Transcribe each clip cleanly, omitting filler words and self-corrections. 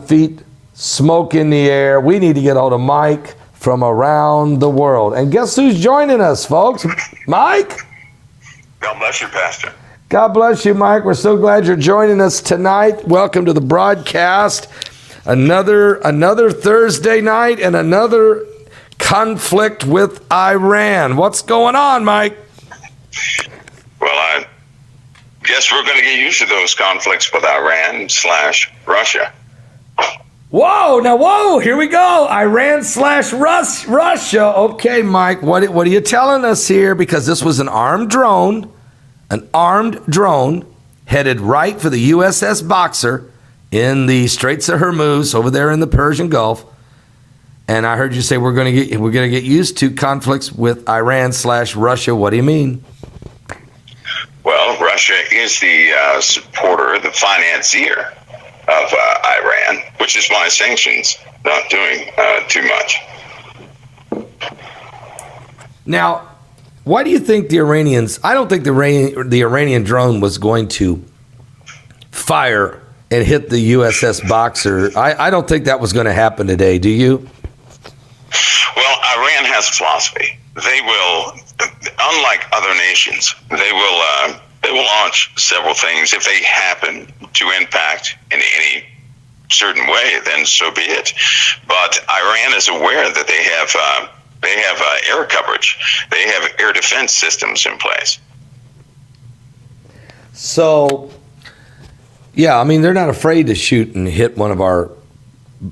feet, smoke in the air. We need to get hold of Mike from around the world. And guess who's joining us, folks? Mike? God bless you, Pastor. God bless you, Mike. We're so glad you're joining us tonight. Welcome to the broadcast. Another Thursday night and another conflict with Iran. What's going on, Mike? Well, I guess we're going to get used to those conflicts with Iran/Russia. Whoa, here we go. Iran/Russia. Okay, Mike, what are you telling us here? Because this was an armed drone headed right for the USS Boxer in the Straits of Hormuz over there in the Persian Gulf. And I heard you say we're going to get used to conflicts with Iran/Russia. What do you mean? Well, Russia is the supporter, the financier of Iran, which is why sanctions not doing too much. Now, why do you think the Iranians? I don't think the Iranian drone was going to fire and hit the USS Boxer. I don't think that was going to happen today. Do you? Well, Iran has a philosophy. They will, unlike other nations, they will launch several things. If they happen to impact in any certain way, then so be it. But Iran is aware that they have air coverage. They have air defense systems in place. So, yeah, I mean, they're not afraid to shoot and hit one of our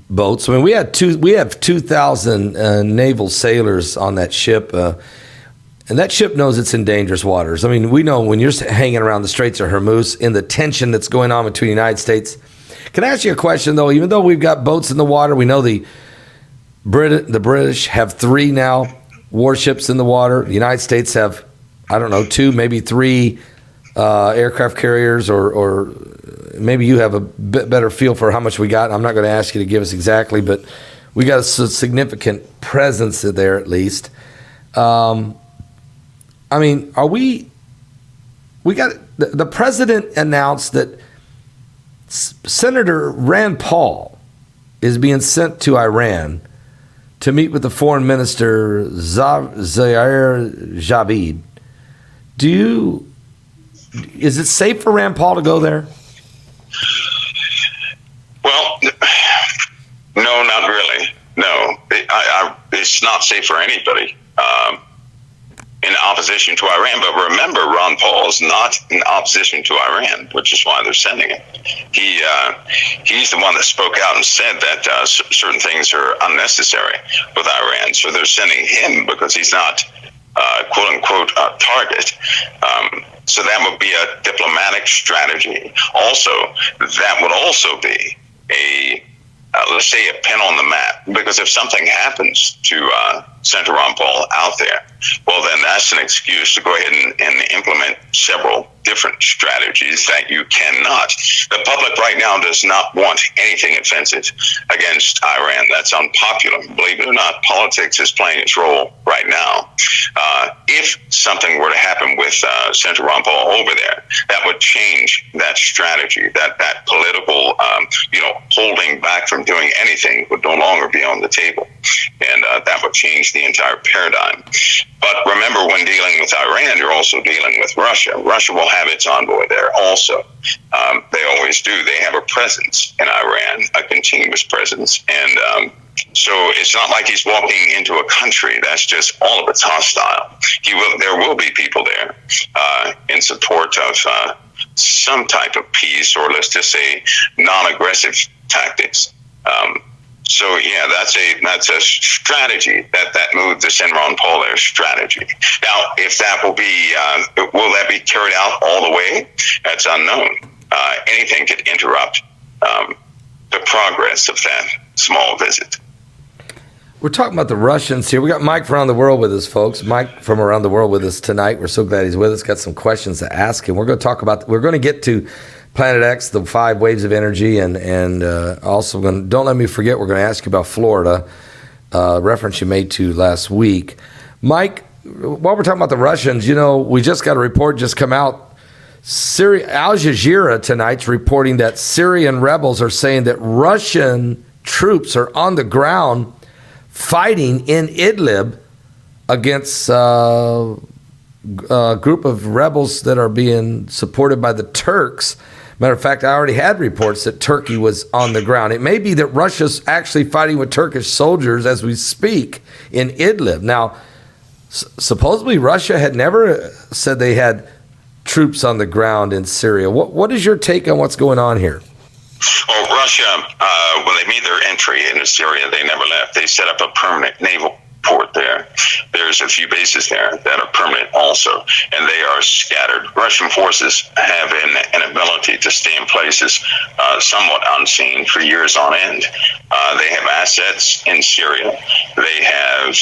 boats. I mean, we have 2,000 naval sailors on that ship, and that ship knows it's in dangerous waters. I mean, we know when you're hanging around the Straits of Hormuz in the tension that's going on between the United States. Can I ask you a question, though? Even though we've got boats in the water, we know the British have 3 now warships in the water. The United States have, 2, maybe 3 aircraft carriers, or maybe you have a bit better feel for how much we got. I'm not going to ask you to give us exactly, but we got a significant presence there at least. I mean, we got the president announced that Senator Rand Paul is being sent to Iran to meet with the foreign minister Zair Javid. Is it safe for Rand Paul to go there? Well, no, not really. No, it's not safe for anybody in opposition to Iran. But remember, Ron Paul is not in opposition to Iran, which is why they're sending him. He's the one that spoke out and said that certain things are unnecessary with Iran. So they're sending him because he's not, quote unquote, a target. So that would be a diplomatic strategy. Also, that would also be let's say, a pin on the map. Because if something happens to Senator Ron Paul out there, well, then that's an excuse to go ahead and implement several different strategies that you cannot. The public right now does not want anything offensive against Iran. That's unpopular. Believe it or not, politics is playing its role right now. If something were to happen with Senator Ron Paul over there, that would change that strategy. That political, holding back from doing anything would no longer be on the table, and that would change the entire paradigm. But remember, when dealing with Iran, you're also dealing with Russia. Russia will have its envoy there also. They always do. They have a presence in Iran, a continuous presence. And so it's not like he's walking into a country that's just all of it's hostile. There will be people there in support of some type of peace, or let's just say non-aggressive tactics. So yeah, that's a strategy, that move to send Ron Paul there strategy. Now, if that will that be carried out all the way? That's unknown. Anything could interrupt the progress of that small visit. We're talking about the Russians here. We got Mike from around the world with us, folks. Mike from around the world with us tonight. We're so glad he's with us. Got some questions to ask him. We're going to get to Planet X, the 5 waves of energy, and also don't let me forget, we're going to ask you about Florida, reference you made to last week. Mike, while we're talking about the Russians, we just got a report just come out Al Jazeera tonight's reporting that Syrian rebels are saying that Russian troops are on the ground fighting in Idlib against a group of rebels that are being supported by the Turks. Matter of fact, I already had reports that Turkey was on the ground. It may be that Russia's actually fighting with Turkish soldiers as we speak in Idlib. Now, supposedly Russia had never said they had troops on the ground in Syria. What is your take on what's going on here? Well, Russia, when they made their entry into Syria, they never left. They set up a permanent naval port there. There's a few bases there that are permanent also, and they are scattered. Russian forces have an ability to stay in places somewhat unseen for years on end. They have assets in Syria. They have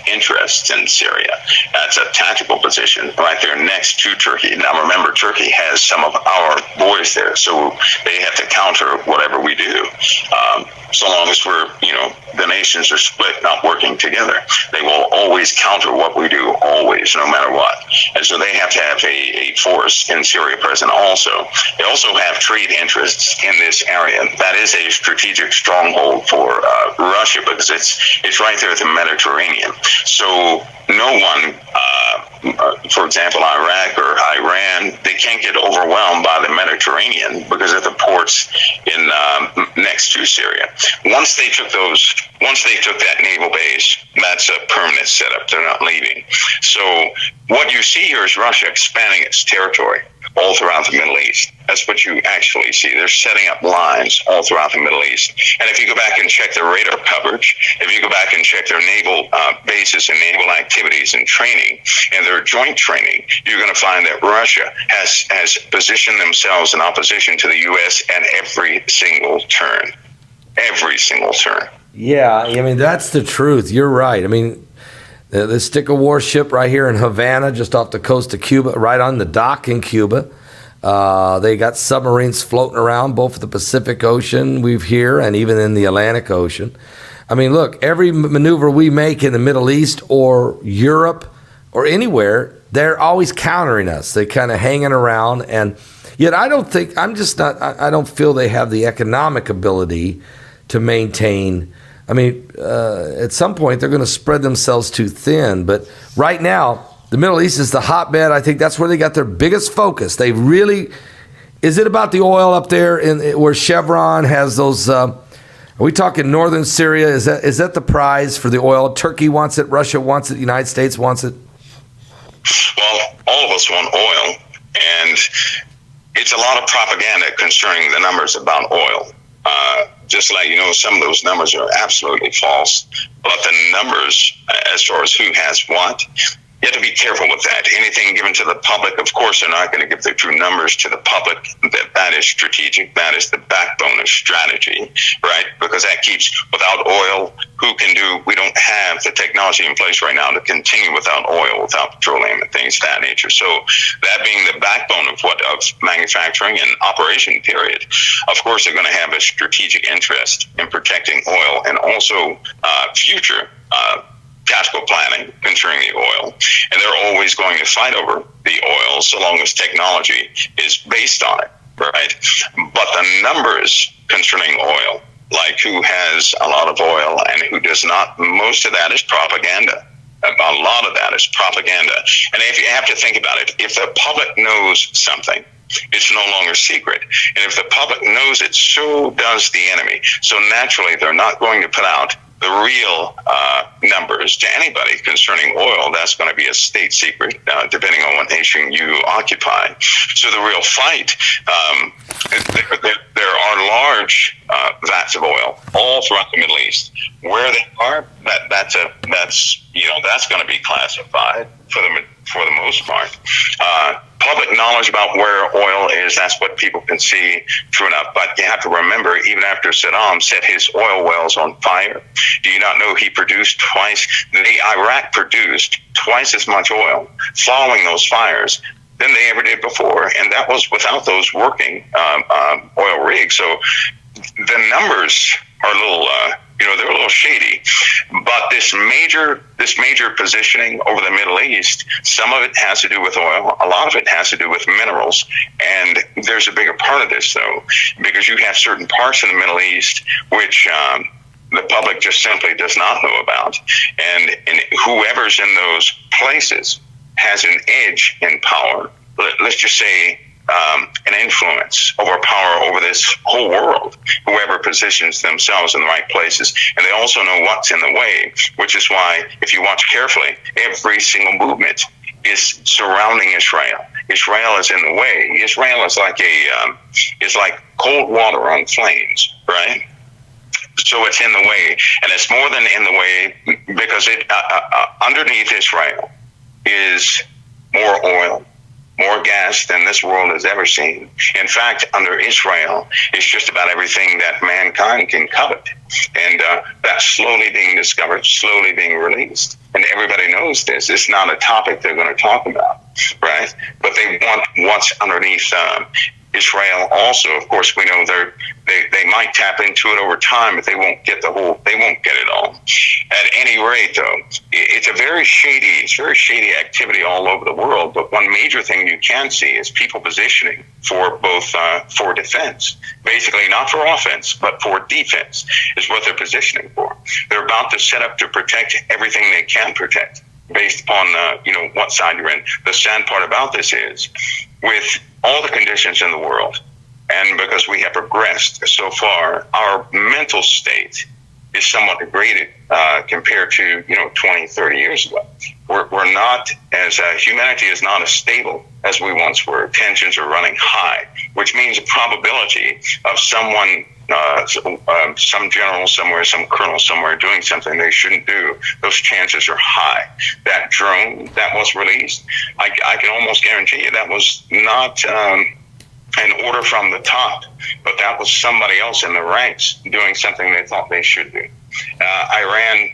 interests in Syria. That's a tactical position right there next to Turkey. Now remember, Turkey has some of our boys there, so they have to counter whatever we do. So long as the nations are split, not working together, they will always counter what we do, always, no matter what. And so they have to have a force in Syria present also. They also have trade interests in this area. That is a strategic stronghold for Russia because it's right there at the Mediterranean. So no one, for example, Iraq or Iran, they can't get overwhelmed by the Mediterranean because of the ports in next to Syria. Once they took that naval base, that's a permanent setup. They're not leaving. So what you see here is Russia expanding its territory all throughout the Middle East. That's what you actually see. They're setting up lines all throughout the Middle East. And if you go back and check their radar coverage, if you go back and check their naval bases and naval activities and training and their joint training, you're going to find that Russia has positioned themselves in opposition to the U.S. at every single turn. Every single turn. Yeah, I mean, that's the truth. You're right. I mean, the Stick of War ship right here in Havana, just off the coast of Cuba, right on the dock in Cuba. They got submarines floating around both the Pacific Ocean, we've here, and even in the Atlantic Ocean. I mean, look, every maneuver we make in the Middle East or Europe or anywhere, they're always countering us. They're kind of hanging around. And yet I don't feel they have the economic ability to maintain. I mean, at some point, they're going to spread themselves too thin. But right now, the Middle East is the hotbed. I think that's where they got their biggest focus. They really, is it about the oil up there where Chevron has those, are we talking northern Syria? Is that the prize for the oil? Turkey wants it, Russia wants it, the United States wants it? Well, all of us want oil. And it's a lot of propaganda concerning the numbers about oil. Just like, some of those numbers are absolutely false. But the numbers, as far as who has what, you have to be careful with that. Anything given to the public, of course, they're not going to give the true numbers to the public. That is strategic. That is the backbone of strategy, right? Because that keeps, without oil, we don't have the technology in place right now to continue without oil, without petroleum and things of that nature. So that being the backbone of manufacturing and operation period, of course, they're going to have a strategic interest in protecting oil and also future tactical planning concerning the oil, and they're always going to fight over the oil so long as technology is based on it, right? But the numbers concerning oil, like who has a lot of oil and who does not, most of that is propaganda. A lot of that is propaganda. And if you have to think about it, if the public knows something, it's no longer secret. And if the public knows it, so does the enemy. So naturally, they're not going to put out the real numbers to anybody concerning oil. That's going to be a state secret, depending on what nation you occupy. So the real fight, there are large vats of oil all throughout the Middle East. Where they are, that's going to be classified for the most part. Public knowledge about where oil is, that's what people can see, true enough. But you have to remember, even after Saddam set his oil wells on fire, do you not know he produced Iraq produced twice as much oil following those fires than they ever did before? And that was without those working oil rigs. So the numbers are a little they're a little shady. But this major positioning over the Middle East, some of it has to do with oil, a lot of it has to do with minerals, and there's a bigger part of this, though, because you have certain parts of the Middle East which the public just simply does not know about, and whoever's in those places has an edge in power. Let's just say an influence over power over this whole world, whoever positions themselves in the right places. And they also know what's in the way, which is why, if you watch carefully, every single movement is surrounding Israel. Israel is in the way. Israel is like is like cold water on flames, right? So it's in the way, and it's more than in the way, because it underneath Israel is more oil, more gas than this world has ever seen. In fact, under Israel, it's just about everything that mankind can covet. And that's slowly being discovered, slowly being released. And everybody knows this. It's not a topic they're going to talk about, right? But they want what's underneath Israel also. Of course, we know they might tap into it over time, but they won't get it all. At any rate, though, it's very shady activity all over the world. But one major thing you can see is people positioning for both for defense, basically not for offense, but for defense is what they're positioning for. They're about to set up to protect everything they can protect, based upon what side you're in. The sad part about this is, with all the conditions in the world, and because we have progressed so far, our mental state is somewhat degraded compared to 20, 30 years ago. We're not, as humanity is not as stable as we once were. Tensions are running high, which means a probability of someone, some general somewhere, some colonel somewhere doing something they shouldn't do, those chances are high. That drone that was released, I can almost guarantee you that was not an order from the top, but that was somebody else in the ranks doing something they thought they should do. Iran,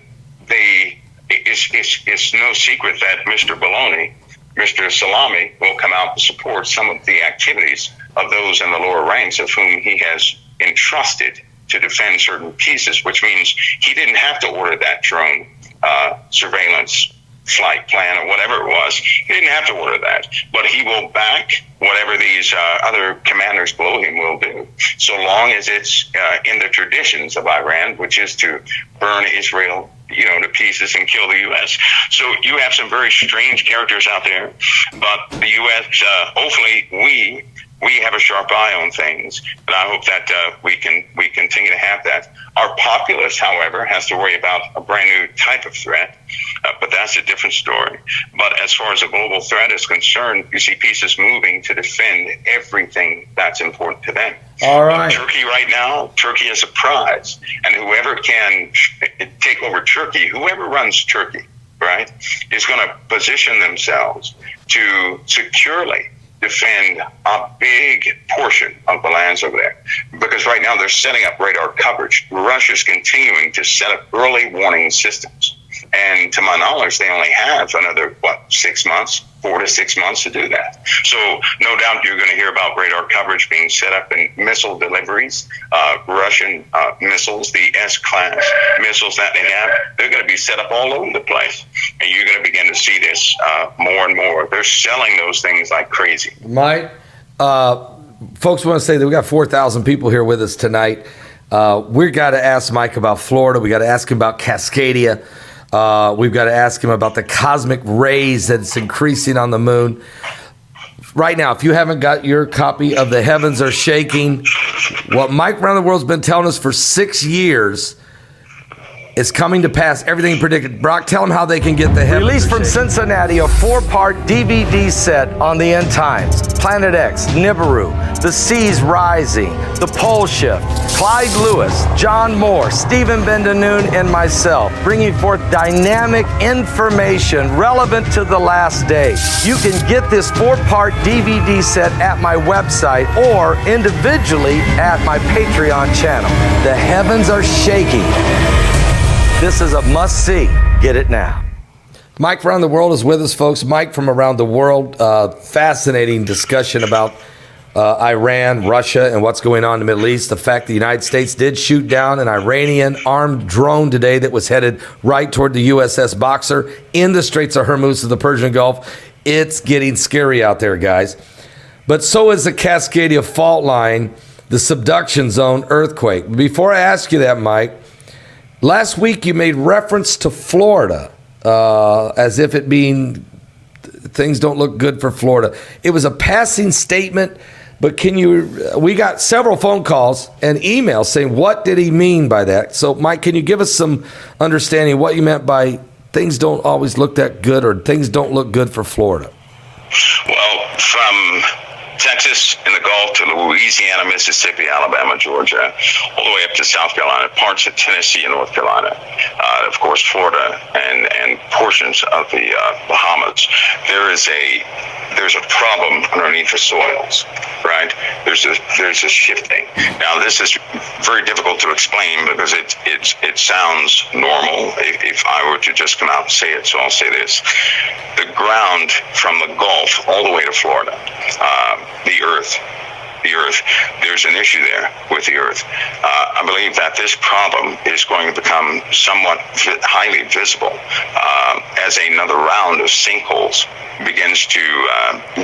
it's no secret that Mr. Baloney, Mr. Salami, will come out to support some of the activities of those in the lower ranks of whom he has entrusted to defend certain pieces, which means he didn't have to order that drone surveillance flight plan or whatever it was. He didn't have to order that, but he will back whatever these other commanders below him will do, so long as it's in the traditions of Iran, which is to burn Israel to pieces and kill the U.S. So you have some very strange characters out there, but the U.S., hopefully we have a sharp eye on things, and I hope that we continue to have that. Our populace, however, has to worry about a brand new type of threat, but that's a different story. But as far as a global threat is concerned, you see pieces moving to defend everything that's important to them. All right. Turkey right now, Turkey is a prize, and whoever can take over Turkey, whoever runs Turkey, right, is going to position themselves to securely defend a big portion of the lands over there. Because right now they're setting up radar coverage. Russia's continuing to set up early warning systems. And to my knowledge, they only have another, 4 to 6 months to do that. So no doubt you're going to hear about radar coverage being set up and missile deliveries. Russian missiles, the S-class missiles that they have, they're going to be set up all over the place. And you're going to begin to see this more and more. They're selling those things like crazy. Mike, folks want to say that we got 4,000 people here with us tonight. We've got to ask Mike about Florida. We got to ask him about Cascadia. We've got to ask him about the cosmic rays that's increasing on the moon. Right now, if you haven't got your copy of The Heavens Are Shaking, what Mike Around the World's been telling us for 6 years is coming to pass. Everything predicted. Brock, tell them how they can get The Heavens Released from Cincinnati, a 4-part DVD set on the end times. Planet X, Nibiru, The Seas Rising, The Pole Shift, Clyde Lewis, John Moore, Stephen Ben-Danoon, and myself, bringing forth dynamic information relevant to the last day. You can get this 4-part DVD set at my website or individually at my Patreon channel. The Heavens Are Shaking. This is a must-see. Get it now. Mike from Around the World is with us, folks. Mike from Around the World. Fascinating discussion about Iran, Russia, and what's going on in the Middle East. The fact the United States did shoot down an Iranian armed drone today that was headed right toward the USS Boxer in the Straits of Hormuz of the Persian Gulf. It's getting scary out there, guys. But so is the Cascadia fault line, the subduction zone earthquake. Before I ask you that, Mike, last week you made reference to Florida as if it being things don't look good for Florida. It was a passing statement. But we got several phone calls and emails saying, what did he mean by that? So, Mike, can you give us some understanding of what you meant by things don't always look that good or things don't look good for Florida? Well, from Texas and the Gulf to Louisiana, Mississippi, Alabama, Georgia, all the way up to South Carolina, parts of Tennessee and North Carolina, of course, Florida, and portions of the Bahamas. There's a problem underneath the soils, right? There's a shifting. Now, this is very difficult to explain because it sounds normal if I were to just come out and say it. So I'll say this: the ground from the Gulf all the way to Florida. The earth, there's an issue there with the earth. I believe that this problem is going to become somewhat highly visible as another round of sinkholes begins to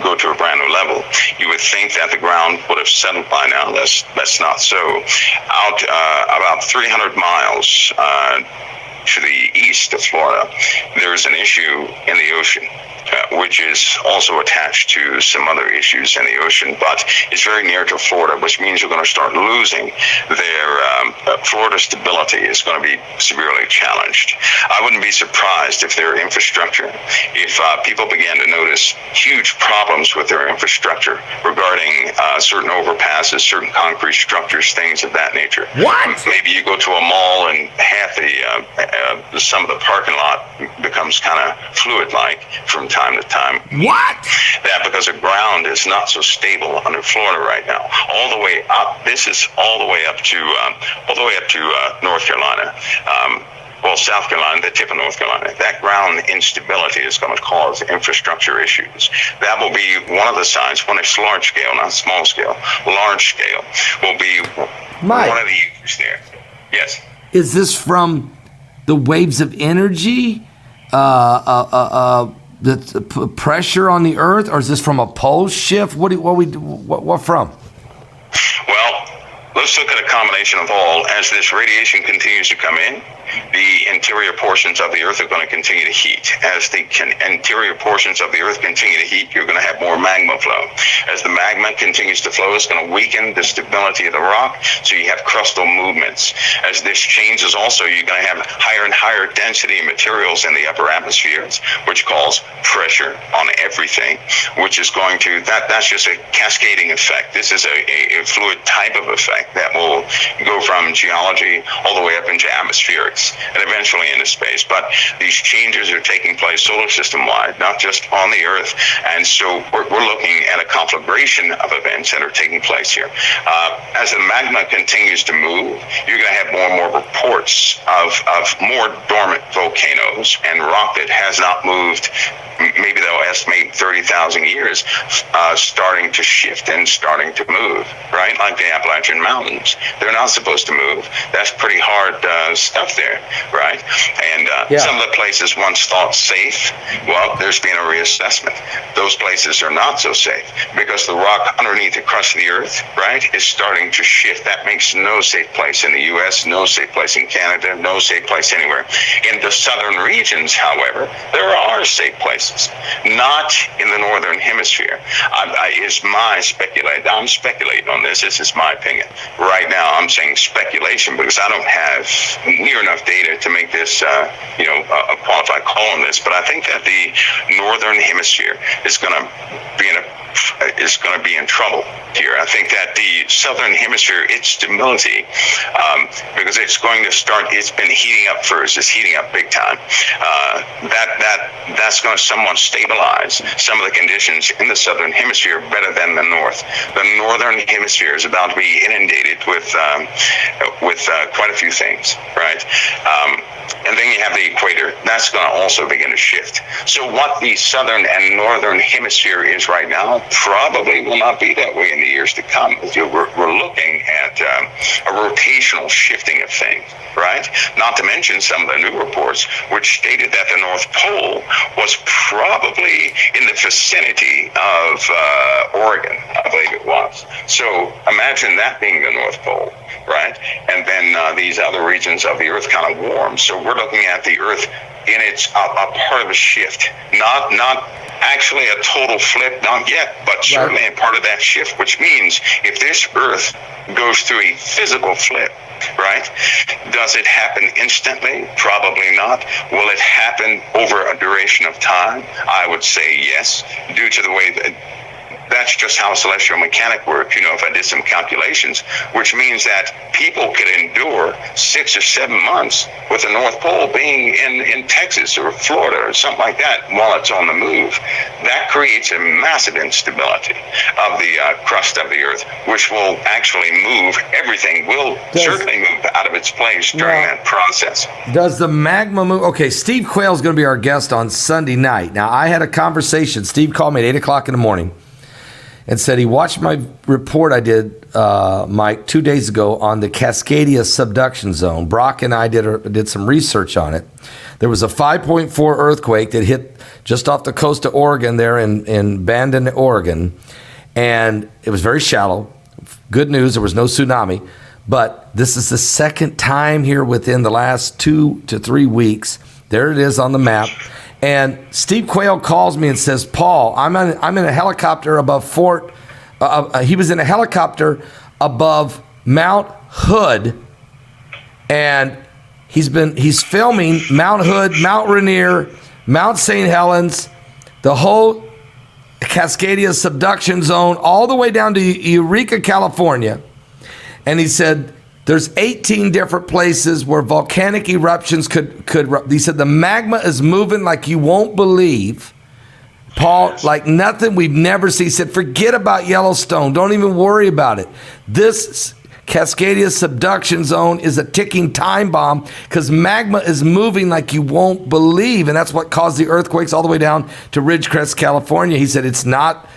go to a brand new level. You would think that the ground would have settled by now. That's not so. Out about 300 miles to the east of Florida, there's an issue in the ocean, which is also attached to some other issues in the ocean, but it's very near to Florida, which means you're going to start losing their Florida stability is going to be severely challenged. I wouldn't be surprised if their infrastructure, if people began to notice huge problems with their infrastructure regarding certain overpasses, certain concrete structures, things of that nature. What? Maybe you go to a mall and half some of the parking lot becomes kind of fluid-like from time to time. What? That because the ground is not so stable under Florida right now. All the way up. This is all the way up to North Carolina. South Carolina, the tip of North Carolina. That ground instability is going to cause infrastructure issues. That will be one of the signs, when it's large scale, not small scale, large scale, will be Mike, one of the issues there. Yes. Is this from the waves of energy, the pressure on the earth, or is this from a pole shift? What from? Well, let's look at a combination of all. As this radiation continues to come in, the interior portions of the earth are going to continue to heat. As the interior portions of the earth continue to heat, you're going to have more magma flow. As the magma continues to flow, it's going to weaken the stability of the rock, so you have crustal movements. As this changes also, you're going to have higher and higher density materials in the upper atmospheres, which causes pressure on everything, which is going to, that's just a cascading effect. This is a fluid type of effect that will go from geology all the way up into atmospherics and eventually into space. But these changes are taking place solar system wide, not just on the Earth. And so we're looking at a conflagration of events that are taking place here. As the magma continues to move, you're going to have more and more reports of more dormant volcanoes and rock that has not moved. Maybe they'll estimate 30,000 years, starting to shift and starting to move, right? Like the Appalachian Mountains. They're not supposed to move. That's pretty hard stuff there, right? And some of the places once thought safe, well, there's been a reassessment. Those places are not so safe because the rock underneath the crust of the earth, right, is starting to shift. That makes no safe place in the U.S., no safe place in Canada, no safe place anywhere. In the southern regions, however, there are safe places. Not in the northern hemisphere. I'm speculating on this. This is my opinion. Right now, I'm saying speculation because I don't have near enough data to make this, a qualified call on this. But I think that the northern hemisphere is going to be in trouble here. I think that the southern hemisphere, its stability, because it's going to start. It's been heating up first. It's heating up big time. That's going to somewhat stabilize some of the conditions in the southern hemisphere better than the north. The northern hemisphere is about to be inundated with quite a few things, right? And then you have the equator. That's going to also begin to shift. So what the southern and northern hemisphere is right now probably will not be that way in the years to come. We're looking at a rotational shifting of things, right? Not to mention some of the new reports which stated that the North Pole was probably in the vicinity of Oregon, I believe it was. So imagine that being the North Pole, right? And then these other regions of the Earth kind of warm. So we're looking at the Earth in its a part of a shift, not actually a total flip, not yet, but certainly a part of that shift, which means if this Earth goes through a physical flip, right, does it happen instantly? Probably not. Will it happen over a duration of time? I would say yes, due to the way that that's just how celestial mechanics work. If I did some calculations, which means that people could endure 6 or 7 months with the North Pole being in Texas or Florida or something like that while it's on the move. That creates a massive instability of the crust of the Earth, which will actually move everything, will certainly move out of its place during that process. Does the magma move? Okay, Steve Quayle's going to be our guest on Sunday night. Now, I had a conversation. Steve called me at 8 o'clock in the morning and said he watched my report I did, Mike, 2 days ago on the Cascadia subduction zone. Brock and I did some research on it. There was a 5.4 earthquake that hit just off the coast of Oregon there in Bandon, Oregon, and it was very shallow. Good news, there was no tsunami, but this is the second time here within the last 2 to 3 weeks. There it is on the map. And Steve Quayle calls me and says, Paul, I'm in a helicopter above he was in a helicopter above Mount Hood, and he's filming Mount Hood, Mount Rainier, Mount St. Helens, the whole Cascadia subduction zone, all the way down to Eureka, California. And he said, there's 18 different places where volcanic eruptions could. He said the magma is moving like you won't believe, Paul, like nothing we've never seen. He said, forget about Yellowstone. Don't even worry about it. This Cascadia subduction zone is a ticking time bomb because magma is moving like you won't believe. And that's what caused the earthquakes all the way down to Ridgecrest, California. He said it's not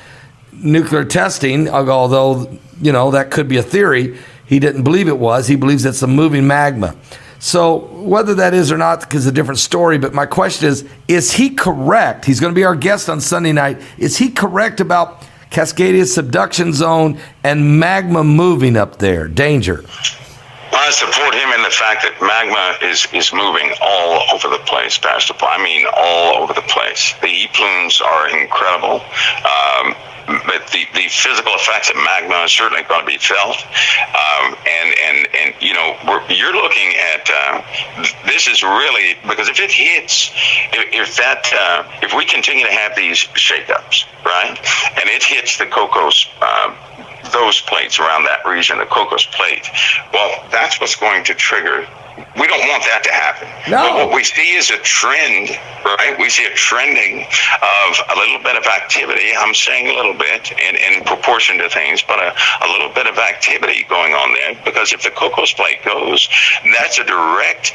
nuclear testing, although, that could be a theory. He didn't believe it was. He believes it's a moving magma. So whether that is or not is a different story. But my question is he correct? He's going to be our guest on Sunday night. Is he correct about Cascadia subduction zone and magma moving up there? Danger. I support him in the fact that magma is moving all over the place, Pastor Paul. I mean, all over the place. The E-plumes are incredible. But the physical effects of magma are certainly going to be felt. You're looking at this is really, because if it hits, if we continue to have these shakeups, right, and it hits the Cocos, those plates around that region, the Cocos plate, well, that's what's going to trigger. We don't want that to happen. No. But what we see is a trend, right? We see a trending of a little bit of activity. I'm saying a little bit in proportion to things, but a little bit of activity going on there. Because if the Cocos plate goes, that's a direct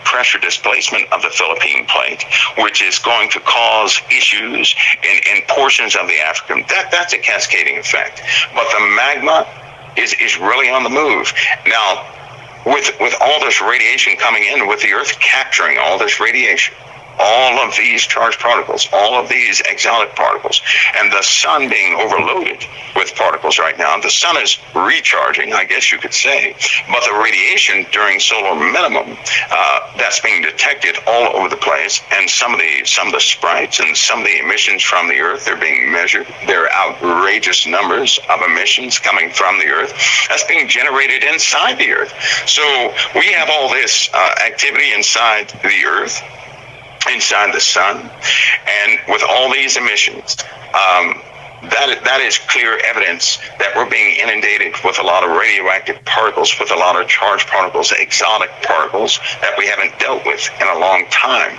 pressure displacement of the Philippine plate, which is going to cause issues in portions of the African. That's a cascading effect. But the magma is really on the move now. With all this radiation coming in, with the Earth capturing all this radiation, all of these charged particles, all of these exotic particles, and the sun being overloaded with particles right now. The sun is recharging, I guess you could say, but the radiation during solar minimum that's being detected all over the place, and some of the sprites and some of the emissions from the Earth, they're being measured. There are outrageous numbers of emissions coming from the Earth that's being generated inside the Earth. So we have all this activity inside the Earth, inside the sun, and with all these emissions, that is clear evidence that we're being inundated with a lot of radioactive particles, with a lot of charged particles, exotic particles that we haven't dealt with in a long time.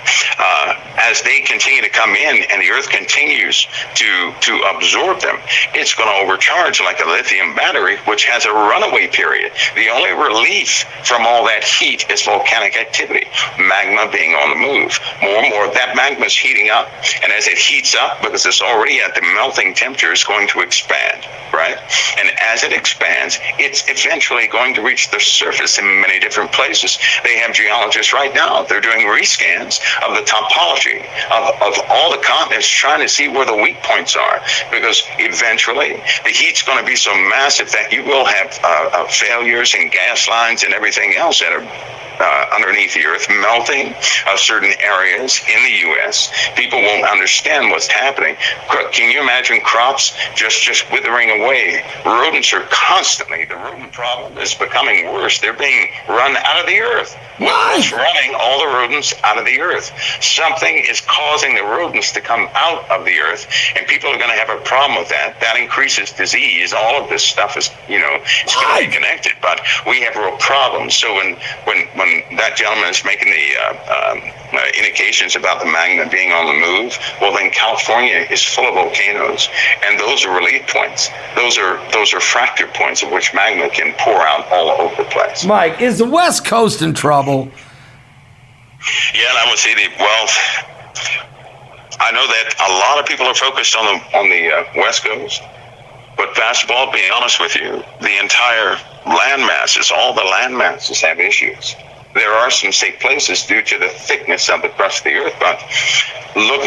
As they continue to come in and the Earth continues to absorb them, it's going to overcharge like a lithium battery, which has a runaway period. The only relief from all that heat is volcanic activity, magma being on the move. More and more, that magma is heating up, and as it heats up, because it's already at the melting temperature, it's going to expand, right? And as it expands, it's eventually going to reach the surface in many different places. They have geologists right now, they're doing rescans of the topology of all the continents, trying to see where the weak points are, because eventually the heat's going to be so massive that you will have failures in gas lines and everything else that are underneath the Earth, melting of certain areas in the U.S. People won't understand what's happening. Can you imagine crops just withering away? Rodents are constantly, the rodent problem is becoming worse. They're being run out of the Earth. What's running all the rodents out of the Earth? Something is causing the rodents to come out of the Earth, and people are going to have a problem with that. That increases disease. All of this stuff is, it's going to be connected, but we have real problems. So when that gentleman is making the indications about the magma being on the move, well, then California is full of volcanoes, and those are relief points. Those are fracture points of which magma can pour out all over the place. Mike, is the West Coast in trouble? Yeah, and I would say I know that a lot of people are focused on the West Coast, but basketball, to be honest with you, the entire land masses, all the land masses have issues. There are some safe places due to the thickness of the crust of the Earth, but look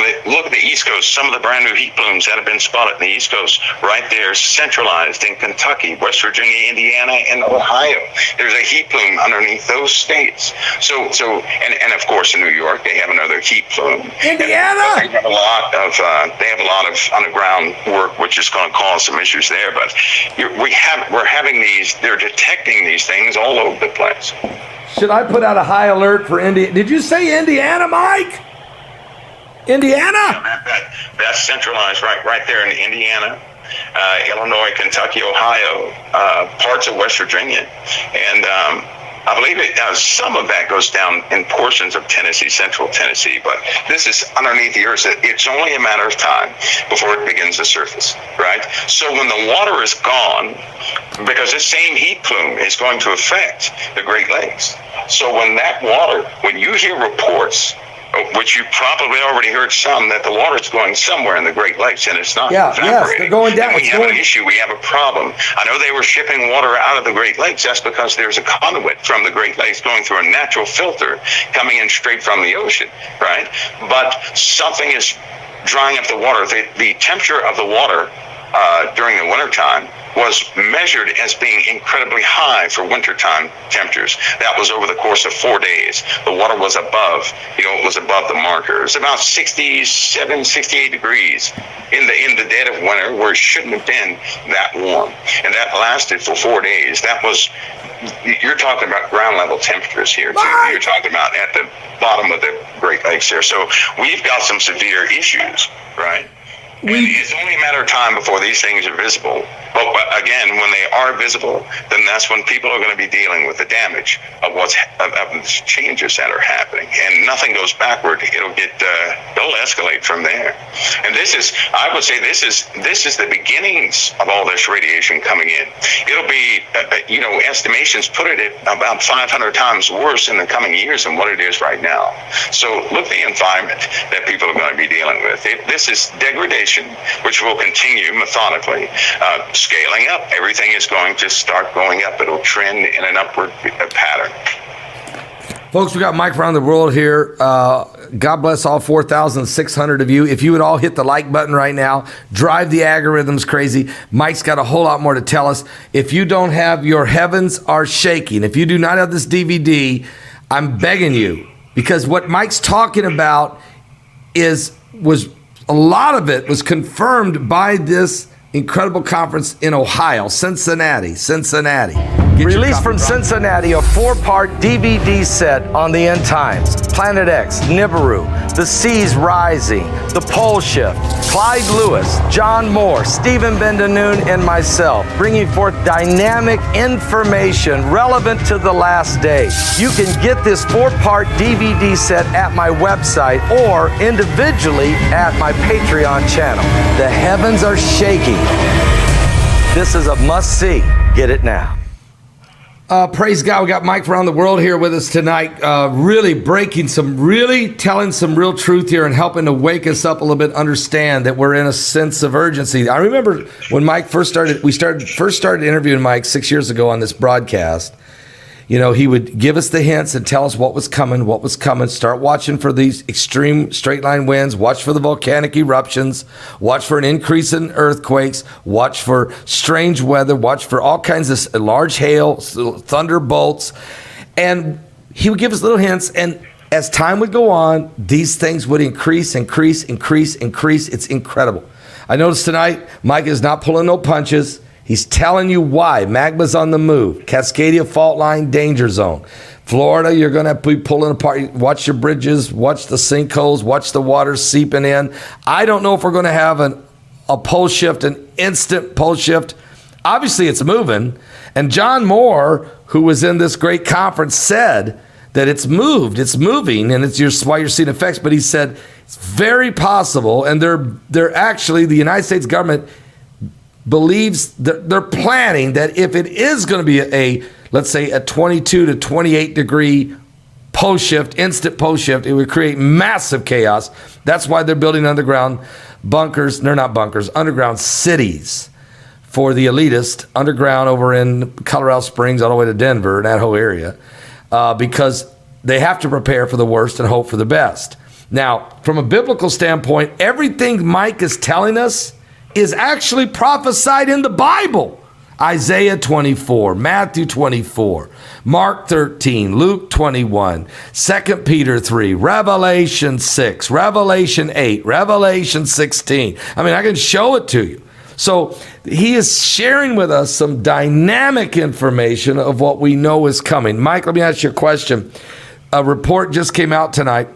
at the East Coast. Some of the brand new heat plumes that have been spotted in the East Coast, right there, centralized in Kentucky, West Virginia, Indiana, and Ohio. There's a heat plume underneath those states. So, and of course in New York they have another heat plume. Indiana. They have a lot of underground work, which is going to cause some issues there. But we're having these. They're detecting these things all over the place. Should I put out a high alert for Indiana? Did you say Indiana, Mike? Indiana? Yeah, that's centralized right there in Indiana, Illinois, Kentucky, Ohio, parts of West Virginia, and I believe some of that goes down in portions of Tennessee, central Tennessee, but this is underneath the Earth. It's only a matter of time before it begins to surface, right? So when the water is gone, because this same heat plume is going to affect the Great Lakes. So when you hear reports, which you probably already heard some, that the water is going somewhere in the Great Lakes and it's not evaporating. Yes, they're going down. We have an issue. We have a problem. I know they were shipping water out of the Great Lakes. That's because there's a conduit from the Great Lakes going through a natural filter coming in straight from the ocean, right? But something is drying up the water. The temperature of the water during the wintertime was measured as being incredibly high for wintertime temperatures. That was over the course of 4 days. The water was above, it was above the marker. It was about 67, 68 degrees in the dead of winter, where it shouldn't have been that warm. And that lasted for 4 days. You're talking about ground level temperatures here too. You're talking about at the bottom of the Great Lakes there. So we've got some severe issues, right? It's only a matter of time before these things are visible. But again, when they are visible, then that's when people are going to be dealing with the damage of the changes that are happening. And nothing goes backward. It'll escalate from there. And I would say this is the beginnings of all this radiation coming in. It'll be, estimations put it at about 500 times worse in the coming years than what it is right now. So look at the environment that people are going to be dealing with. This is degradation, which will continue methodically. Scaling up, everything is going to start going up. It'll trend in an upward pattern. Folks, we got Mike around the world here. God bless all 4,600 of you. If you would all hit the like button right now, drive the algorithms crazy. Mike's got a whole lot more to tell us. If you don't have Your Heavens Are Shaking, if you do not have this DVD, I'm begging you, because what Mike's talking about was a lot of it was confirmed by this incredible conference in Ohio, Cincinnati. Released from Cincinnati, a 4-part DVD set on the end times. Planet X, Nibiru, The Seas Rising, The Pole Shift, Clyde Lewis, John Moore, Stephen Bendanoon, and myself, bringing forth dynamic information relevant to the last day. You can get this 4-part DVD set at my website or individually at my Patreon channel. The heavens are shaking. This is a must-see. Get it now. Praise God, we got Mike around the world here with us tonight, really telling some real truth here and helping to wake us up a little bit, understand that we're in a sense of urgency. I remember when Mike first started interviewing Mike 6 years ago on this broadcast. You know, he would give us the hints and tell us what was coming, start watching for these extreme straight line winds, watch for the volcanic eruptions, watch for an increase in earthquakes, watch for strange weather, watch for all kinds of large hail, thunderbolts. And he would give us little hints. And as time would go on, these things would increase. It's incredible. I noticed tonight, Mike is not pulling no punches. He's telling you why. Magma's on the move. Cascadia fault line danger zone. Florida, you're going to be pulling apart. Watch your bridges. Watch the sinkholes. Watch the water seeping in. I don't know if we're going to have a pole shift, an instant pole shift. Obviously, it's moving. And John Moore, who was in this great conference, said that it's moving, and it's why you're seeing effects. But he said it's very possible, and they're actually, the United States government believes that they're planning that if it is going to be let's say a 22 to 28 degree pole shift, instant pole shift, it would create massive chaos. That's why they're building underground bunkers. They're not bunkers, underground cities for the elitist, underground over in Colorado Springs all the way to Denver, that whole area, because they have to prepare for the worst and hope for the best. Now, from a biblical standpoint, everything Mike is telling us is actually prophesied in the Bible. Isaiah 24, Matthew 24, Mark 13, Luke 21, 2 Peter 3, Revelation 6, Revelation 8, Revelation 16. I mean, I can show it to you. So he is sharing with us some dynamic information of what we know is coming. Mike, let me ask you a question. A report just came out tonight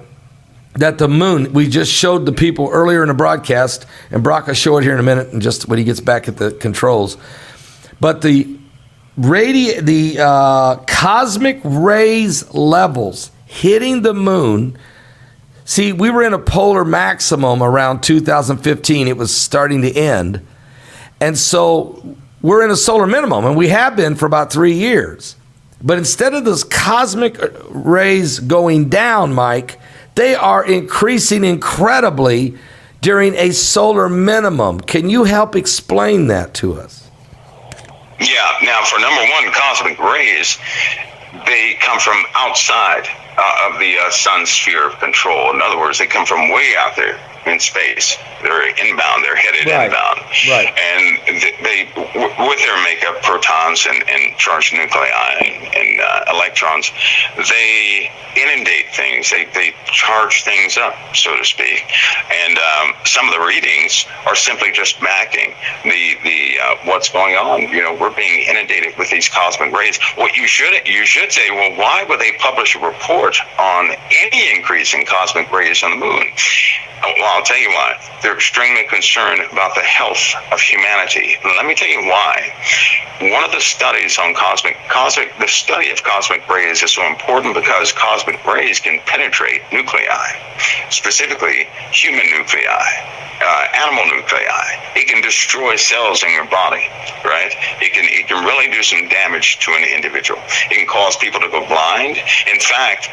that the moon, we just showed the people earlier in the broadcast, and Brock will show it here in a minute, and just when he gets back at the controls. But the cosmic rays levels hitting the moon. See, we were in a polar maximum around 2015. It was starting to end. And so we're in a solar minimum, and we have been for about 3 years. But instead of those cosmic rays going down, Mike, they are increasing incredibly during a solar minimum. Can you help explain that to us? Yeah. Now, for number one, cosmic rays, they come from outside of the sun's sphere of control. In other words, they come from way out there in space. They're inbound. They're headed inbound. Right. And they, with their makeup, protons and charged nuclei and electrons, they inundate things. They charge things up, so to speak. And some of the readings are simply just backing the what's going on. You know, we're being inundated with these cosmic rays. What you should say, well, why would they publish a report on any increase in cosmic rays on the moon? Well, I'll tell you why. They're extremely concerned about the health of humanity. Let me tell you why. One of the studies on the study of cosmic rays is so important because cosmic rays can penetrate nuclei, specifically human nuclei, animal nuclei. It can destroy cells in your body, right? It can really do some damage to an individual. It can cause people to go blind. In fact,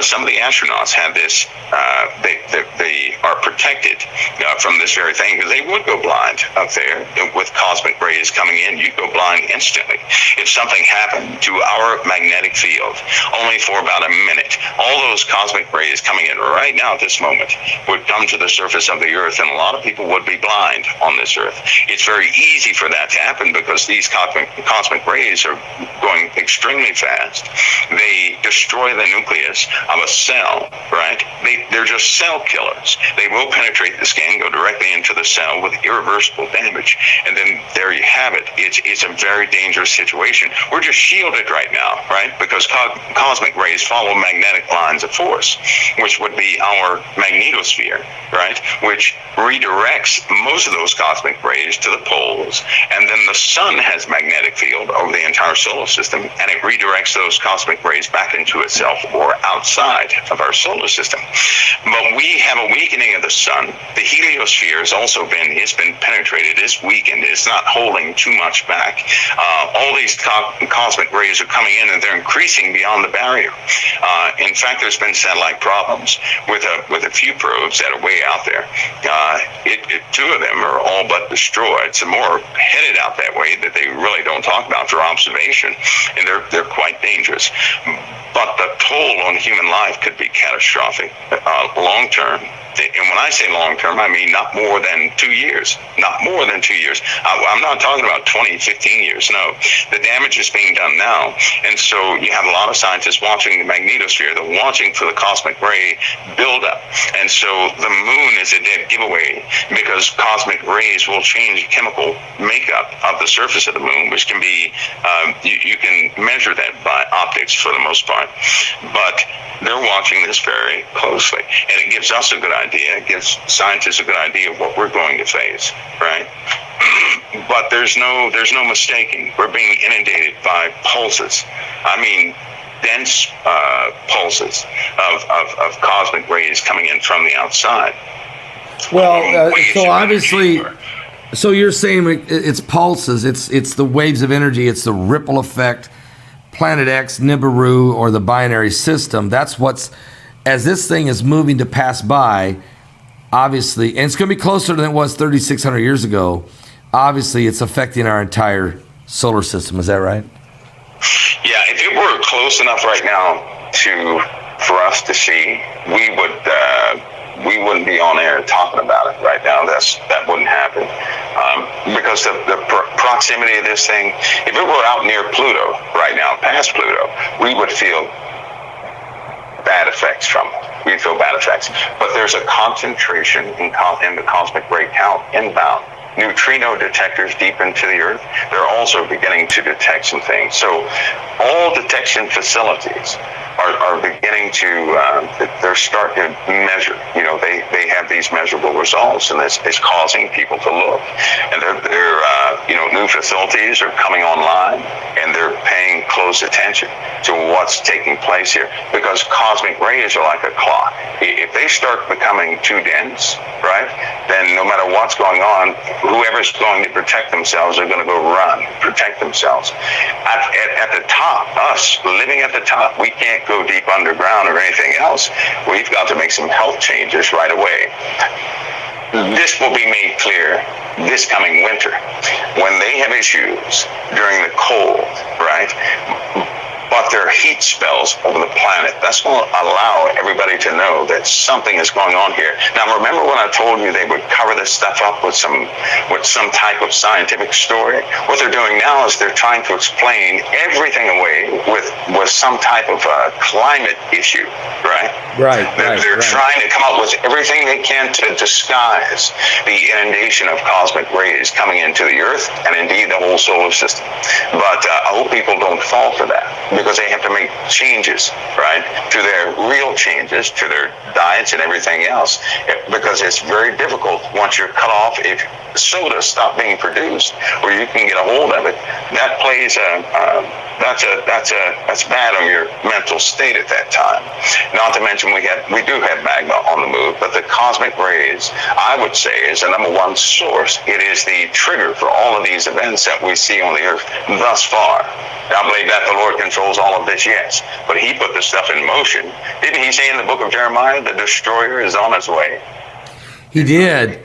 some of the astronauts have this. They are protected from this very thing because they would go blind up there with cosmic rays coming in. You'd go blind instantly if something happened to our magnetic field. Only for about a minute, all those cosmic rays coming in right now at this moment would come to the surface of the Earth, and a lot of people would be blind on this Earth. It's very easy for that to happen because these cosmic rays are going extremely fast. They destroy the nucleus of a cell, right? They're just cell killers. They will penetrate the skin, go directly into the cell with irreversible damage, and then there you have it. It's a very dangerous situation. We're just shielded right now, right? Because cosmic rays follow magnetic lines of force, which would be our magnetosphere, right? Which redirects most of those cosmic rays to the poles, and then the sun has magnetic field over the entire solar system, and it redirects those cosmic rays back into itself or outside of our solar system. But we have a weakening of the sun. The heliosphere has also been penetrated. It's weakened. It's not holding too much back. All these cosmic rays are coming in, and they're increasing beyond the barrier. In fact, there's been satellite problems with a few probes that are way out there. Two of them are all but destroyed. Some more headed out that way that they really don't talk about for observation, and they're quite dangerous. But the toll on human life could be catastrophic long term. And when I say long term, I mean not more than 2 years. Not more than 2 years. I'm not talking about 20, 15 years. No. The damage is being done now. And so you have a lot of scientists watching the magnetosphere. They're watching for the cosmic ray buildup. And so the moon is a dead giveaway, because cosmic rays will change the chemical makeup of the surface of the moon, which can be, you can measure that by optics for the most part. But they're watching this very closely. And it gives us a good idea. It gives scientists a good idea of what we're going to face, right? But there's no mistaking. We're being inundated by pulses. I mean, dense pulses of cosmic rays coming in from the outside. Well, so obviously, so you're saying it's pulses. It's the waves of energy. It's the ripple effect. Planet X, Nibiru, or the binary system. That's what's, as this thing is moving to pass by, obviously, and it's going to be closer than it was 3,600 years ago. Obviously, it's affecting our entire solar system. Is that right? Yeah, if it were close enough right now for us to see, we wouldn't be on air talking about it right now. That wouldn't happen, because the proximity of this thing. If it were out near Pluto right now, past Pluto, we would feel bad effects from it. We'd feel bad effects. But there's a concentration in the cosmic ray count inbound. Neutrino detectors deep into the Earth, they're also beginning to detect some things. So all detection facilities are beginning to, they're starting to measure. You know, they have these measurable results, and it's causing people to look. And they're new facilities are coming online, and they're paying close attention to what's taking place here, because cosmic rays are like a clock. If they start becoming too dense, right, then no matter what's going on, whoever's going to protect themselves are going to go run, protect themselves. At the top, us living at the top, we can't go deep underground or anything else. We've got to make some health changes right away. This will be made clear this coming winter when they have issues during the cold, right? But there are heat spells over the planet. That's going to allow everybody to know that something is going on here. Now, remember when I told you they would cover this stuff up with some type of scientific story? What they're doing now is they're trying to explain everything away with some type of climate issue, right? Right. They're trying to come up with everything they can to disguise the inundation of cosmic rays coming into the Earth and indeed the whole solar system. But I hope people don't fall for that, because they have to make changes, right, to their real changes, to their diets and everything else, because it's very difficult once you're cut off. If soda stops being produced, or you can get a hold of it, that plays that's bad on your mental state at that time. Not to mention we do have magma on the move, but the cosmic rays, I would say, is the number one source. It is the trigger for all of these events that we see on the Earth thus far. I believe that the Lord controls all of this, yes, but He put this stuff in motion. Didn't He say in the book of Jeremiah, the destroyer is on his way? He did.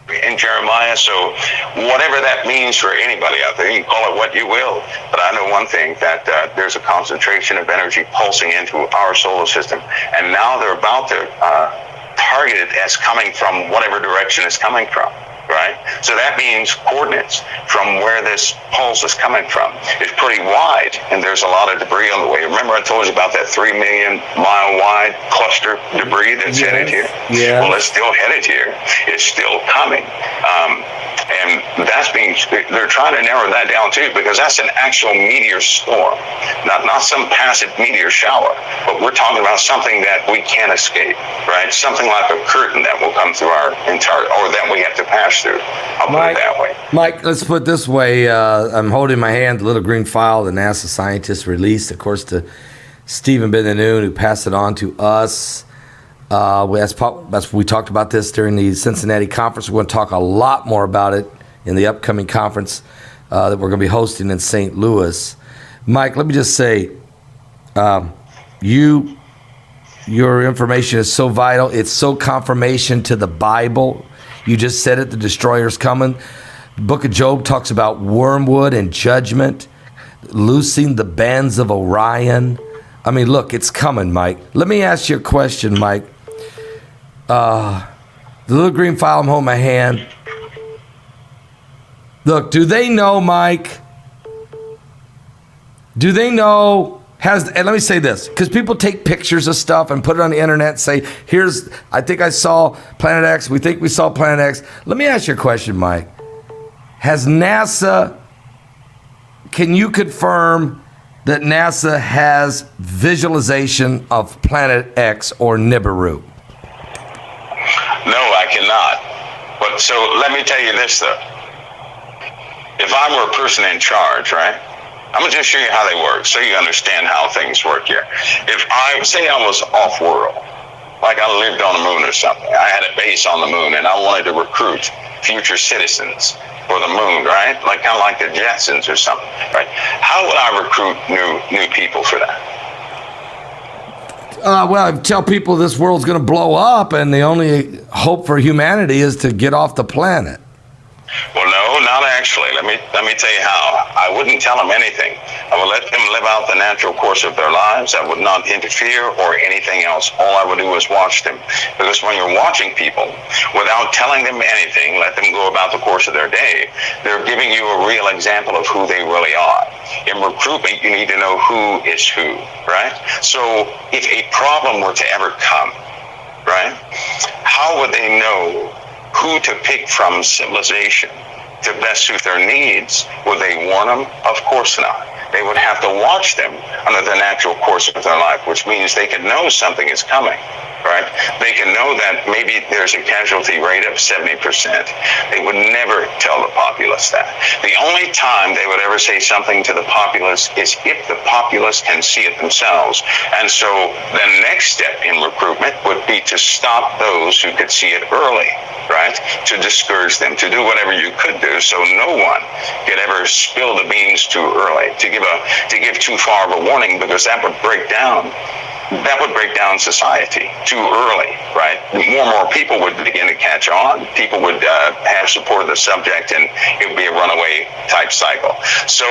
In Jeremiah, so whatever that means for anybody out there, you can call it what you will, but I know one thing, that there's a concentration of energy pulsing into our solar system, and now they're about to target it as coming from whatever direction it's coming from, right? So that means coordinates from where this pulse is coming from is pretty wide, and there's a lot of debris on the way. Remember I told you about that 3 million mile wide cluster debris that's headed here? Yeah. Well, it's still headed here. It's still coming. And they're trying to narrow that down too, because that's an actual meteor storm, not some passive meteor shower, but we're talking about something that we can't escape, right? Something like a curtain that will come through our entire, or that we have to pass through. I'll put it that way. Mike, let's put it this way. I'm holding in my hand the little green file the NASA scientists released, of course, to Stephen Ben-Noon, who passed it on to us. We talked about this during the Cincinnati conference. We're going to talk a lot more about it in the upcoming conference that we're going to be hosting in St. Louis. Mike, let me just say, your information is so vital. It's so confirmation to the Bible. You just said it, the destroyer's coming. The book of Job talks about wormwood and judgment, loosing the bands of Orion. I mean, look, it's coming, Mike. Let me ask you a question, Mike. The little green file I'm holding in my hand. Look, do they know, Mike? Do they know? And let me say this, because people take pictures of stuff and put it on the internet and say, I think I saw Planet X. We think we saw Planet X. Let me ask you a question, Mike. Has NASA, can you confirm that NASA has visualization of Planet X or Nibiru? No, I cannot. But so let me tell you this, though. If I were a person in charge, right? I'm going to just show you how they work so you understand how things work here. If I was off-world, like I lived on the moon or something, I had a base on the moon and I wanted to recruit future citizens for the moon, right? Like kind of like the Jetsons or something, right? How would I recruit new people for that? Well, I tell people this world's going to blow up and the only hope for humanity is to get off the planet. Well, no, not actually. Let me tell you how. I wouldn't tell them anything. I would let them live out the natural course of their lives. I would not interfere or anything else. All I would do is watch them. Because when you're watching people, without telling them anything, let them go about the course of their day, they're giving you a real example of who they really are. In recruitment, you need to know who is who, right? So if a problem were to ever come, right, how would they know who to pick from civilization to best suit their needs? Would they warn them? Of course not. They would have to watch them under the natural course of their life, which means they could know something is coming, right? They can know that maybe there's a casualty rate of 70%. They would never tell the populace that. The only time they would ever say something to the populace is if the populace can see it themselves. And so the next step in recruitment would be to stop those who could see it early, right? To discourage them, to do whatever you could do so no one could ever spill the beans too early, to give too far of a warning, because that would break down society too early, right? More and more people would begin to catch on. People would have support of the subject, and it would be a runaway type cycle. So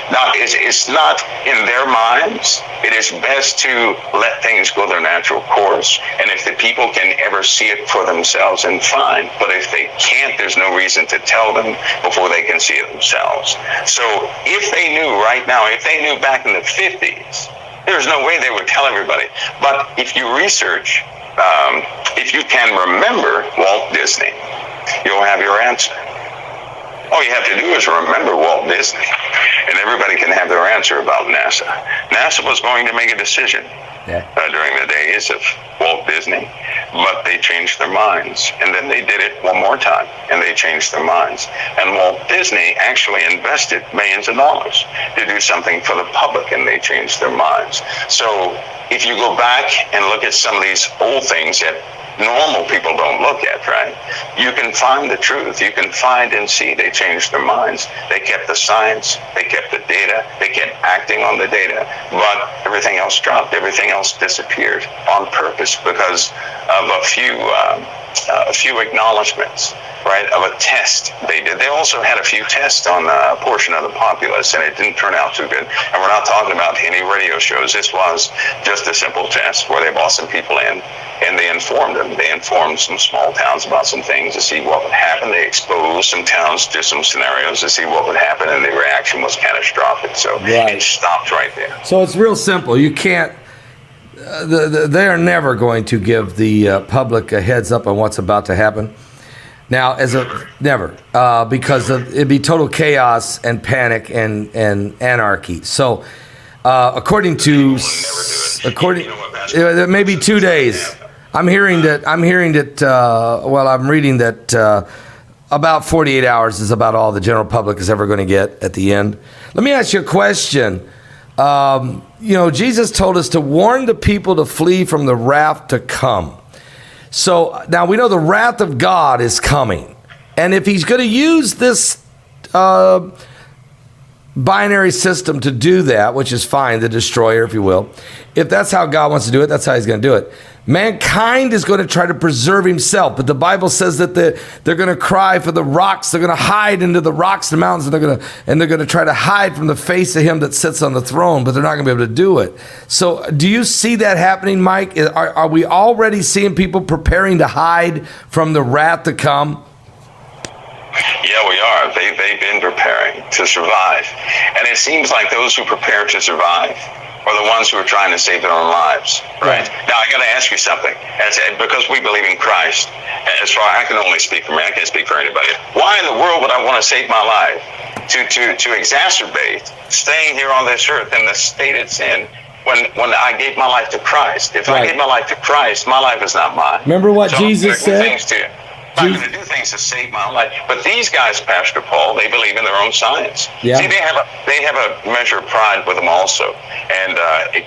now it's not in their minds. It is best to let things go their natural course. And if the people can ever see it for themselves, then fine. But if they can't, there's no reason to tell them before they can see it themselves. So if they knew right now, if they knew back in the 50s, there's no way they would tell everybody. But if you research, if you can remember Walt Disney, you'll have your answer. All you have to do is remember Walt Disney, and everybody can have their answer about NASA. NASA was going to make a decision during the days of Walt Disney, but they changed their minds. And then they did it one more time, and they changed their minds. And Walt Disney actually invested millions of dollars to do something for the public, and they changed their minds. So if you go back and look at some of these old things that normal people don't look at, right? You can find the truth. You can find and see they changed their minds. They kept the science. They kept the data. They kept acting on the data. But everything else dropped. Everything else disappeared on purpose because of a few acknowledgments. right, of a test they did. They also had a few tests on a portion of the populace, and it didn't turn out too good. And we're not talking about any radio shows. This was just a simple test where they brought some people in, and they informed them. They informed some small towns about some things to see what would happen. They exposed some towns to some scenarios to see what would happen, and the reaction was catastrophic. So it stopped right there. So it's real simple. You can't. They are never going to give the public a heads up on what's about to happen. Now, because it'd be total chaos and panic and anarchy. So, according maybe 2 days. I'm reading that about 48 hours is about all the general public is ever going to get at the end. Let me ask you a question. Jesus told us to warn the people to flee from the wrath to come. So now we know the wrath of God is coming. And if he's going to use this binary system to do that, which is fine, the destroyer, if you will, if that's how God wants to do it, that's how he's going to do it. Mankind is going to try to preserve himself, but the Bible says that they're going to cry for the rocks. They're going to hide into the rocks and mountains, and they're going to try to hide from the face of him that sits on the throne, but they're not going to be able to do it. So do you see that happening, Mike? Are we already seeing people preparing to hide from the wrath to come? Yeah, we are. They've been preparing to survive. And it seems like those who prepare to survive are the ones who are trying to save their own lives, right? Now, I got to ask you something. Because we believe in Christ, as far I can only speak for me, I can't speak for anybody. Why in the world would I want to save my life to exacerbate staying here on this earth in the state it's in when I gave my life to Christ? If I gave my life to Christ, my life is not mine. Remember what Jesus said? I'm going to do things to save my own life. But these guys, Pastor Paul, they believe in their own science. Yeah. See, they have a measure of pride with them also. And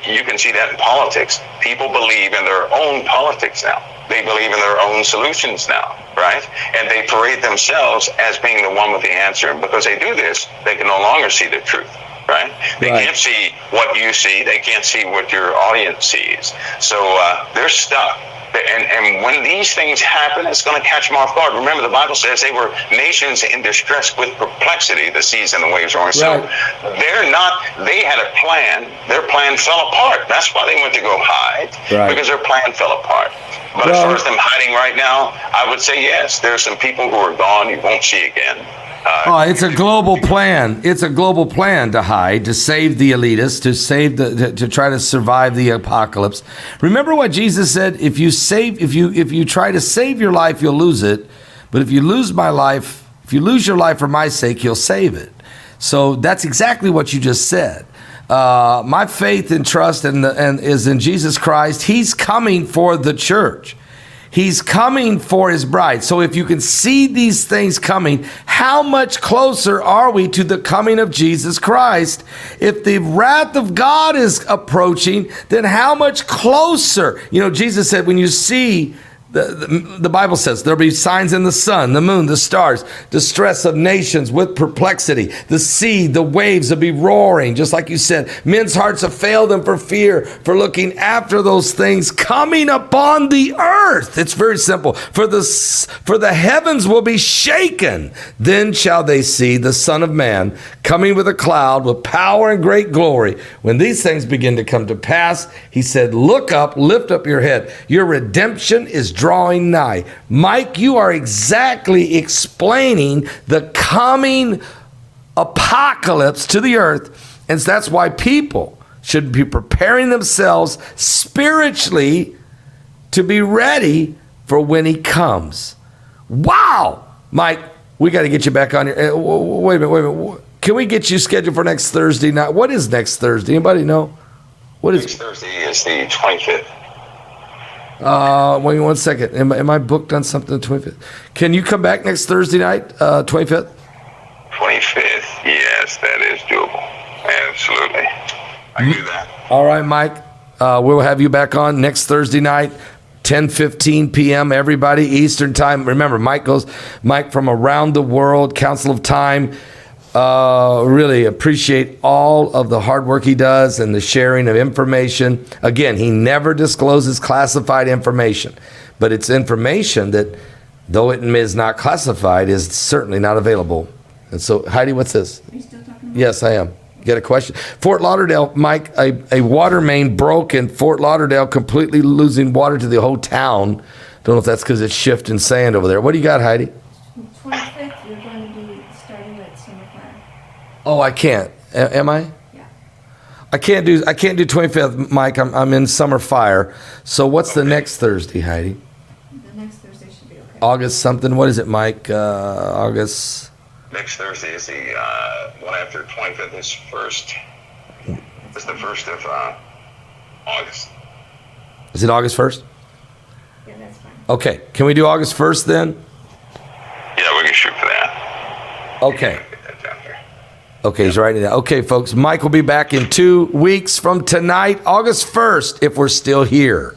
you can see that in politics. People believe in their own politics now. They believe in their own solutions now, right? And they parade themselves as being the one with the answer. And because they do this, they can no longer see the truth. Right? They can't see what you see. They can't see what your audience sees. So they're stuck. And when these things happen, it's going to catch them off guard. Remember, the Bible says they were nations in distress with perplexity, the seas and the waves roaring. So they had a plan. Their plan fell apart. That's why they went to go hide, because their plan fell apart. But as far as them hiding right now, I would say yes. There are some people who are gone you won't see again. It's a global plan. It's a global plan to hide, to save the elitists, to try to survive the apocalypse. Remember what Jesus said: if you try to save your life, you'll lose it. But if you lose your life for my sake, you'll save it. So that's exactly what you just said. My faith and trust is in Jesus Christ. He's coming for the church. He's coming for his bride. So if you can see these things coming, how much closer are we to the coming of Jesus Christ? If the wrath of God is approaching, then how much closer? Jesus said, when you see, the Bible says there'll be signs in the sun, the moon, the stars, distress of nations with perplexity. The sea, the waves will be roaring. Just like you said, men's hearts have failed them for fear, for looking after those things coming upon the earth. It's very simple. For the heavens will be shaken. Then shall they see the Son of Man coming with a cloud with power and great glory. When these things begin to come to pass, he said, look up, lift up your head. Your redemption is drawing nigh. Mike, you are exactly explaining the coming apocalypse to the earth. And that's why people should be preparing themselves spiritually to be ready for when he comes. Wow! Mike, we got to get you back on here. Wait a minute. Can we get you scheduled for next Thursday night? What is next Thursday? Anybody know? What is next Thursday is the 25th. Wait 1 second. Am I booked on something the 25th? Can you come back next Thursday night, 25th? 25th, yes, that is doable. Absolutely. I can do that. All right, Mike. We'll have you back on next Thursday night, 10:15 p.m. everybody, Eastern time. Remember, Mike from around the world, Council of Time. Really appreciate all of the hard work he does and the sharing of information. Again, he never discloses classified information, but it's information that though it is not classified, is certainly not available. And so, Heidi, what's this? Are you still talking about? Yes, I am. You got a question? Fort Lauderdale, Mike, a water main broke in Fort Lauderdale, completely losing water to the whole town. Don't know if that's because it's shifting sand over there. What do you got, Heidi? 25th, you're going to be starting at Summer Fire. Oh, I can't. Am I? Yeah. I can't do 25th, Mike. I'm in Summer Fire. So what's the next Thursday, Heidi? The next Thursday should be okay. August something. What is it, Mike? August. Next Thursday is the one after 25th is first. It's the 1st of August. Is it August 1st? Yeah, that's fine. Okay. Can we do August 1st then? Yeah, we can shoot for that. Okay. Get that down here. Okay, he's writing it down. Okay, folks, Mike will be back in 2 weeks from tonight, August 1st, if we're still here.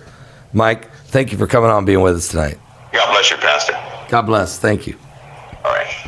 Mike, thank you for coming on and being with us tonight. God bless you, Pastor. God bless. Thank you.